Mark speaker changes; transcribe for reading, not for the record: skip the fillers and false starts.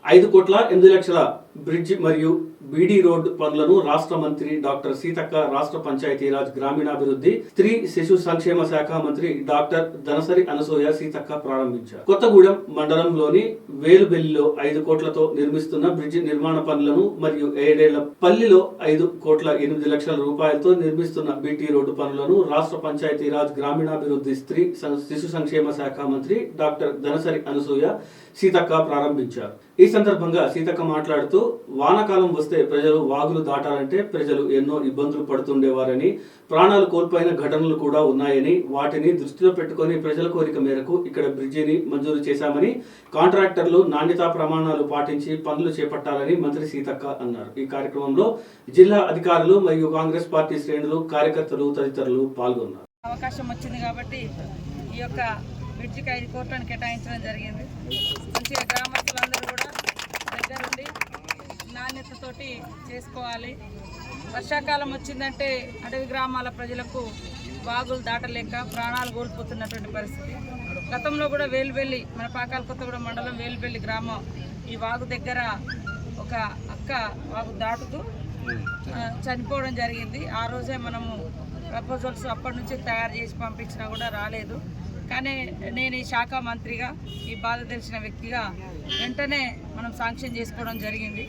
Speaker 1: 5,08,00,000 bridge మరియు beedi road పనులను రాష్ట్ర మంత్రి డాక్టర్ సీతక్క, రాష్ట్ర పంచాయతీరాజ్ గ్రామీణాభివృద్ధి, స్త్రీ శిశు సంక్షేమ శాఖ మంత్రి డాక్టర్ ధనసరి అనసూయ సీతక్క ప్రారంభించారు. కొత్తగూడెం మండలంలోని వేలుబెల్లిలో 5 కోట్లతో నిర్మిస్తున్న బ్రిడ్జ్ నిర్మాణ పనులను మరియు ఏడేళ్లపల్లిలో 5,08,00,000 రూపాయలతో నిర్మిస్తున్న బీటీ రోడ్డు పనులను రాష్ట్ర పంచాయతీరాజ్ గ్రామీణాభివృద్ధి, స్త్రీ శిశు సంక్షేమ శాఖ మంత్రి డాక్టర్ ధనసరి అనసూయ సీతక్క ప్రారంభించారు. ఈ సందర్భంగా సీతక్క మాట్లాడుతూ, వానాకాలం వస్తే ప్రజలు వాగులు దాటాలంటే ప్రజలు ఎన్నో ఇబ్బందులు పడుతుండేవారని, ప్రాణాలు కోల్పోయిన ఘటనలు కూడా ఉన్నాయని, వాటిని దృష్టిలో పెట్టుకుని ప్రజల కోరిక మేరకు ఇక్కడ బ్రిడ్జిని మంజూరు చేశామని, కాంట్రాక్టర్లు నాణ్యతా ప్రమాణాలు పాటించి పనులు చేపట్టాలని మంత్రి సీతక్క అన్నారు. ఈ కార్యక్రమంలో జిల్లా అధికారులు మరియు కాంగ్రెస్ పార్టీ శ్రేణులు, కార్యకర్తలు తదితరులు పాల్గొన్నారు.
Speaker 2: అవకాశం వచ్చింది కాబట్టి ఈ యొక్క బ్రిడ్జికి 5 కోట్లను కేటాయించడం జరిగింది. మంచిగా గ్రామస్తులందరూ కూడా దగ్గరుండి నాణ్యతతోటి చేసుకోవాలి. వర్షాకాలం వచ్చిందంటే అడవి గ్రామాల ప్రజలకు వాగులు దాటలేక ప్రాణాలు కోల్పోతున్నటువంటి పరిస్థితి. గతంలో కూడా వేలుబెల్లి, మన పాకాల కొత్తగూడెం మండలం వేలుబెల్లి గ్రామం ఈ వాగు దగ్గర ఒక అక్క వాగు దాటుతూ చనిపోవడం జరిగింది. ఆ రోజే మనము ప్రపోజల్స్ అప్పటి నుంచి తయారు చేసి పంపించినా కూడా రాలేదు. కానీ నేను ఈ శాఖ మంత్రిగా, ఈ బాధ తెలిసిన వ్యక్తిగా వెంటనే మనం శాంక్షన్ చేసుకోవడం జరిగింది.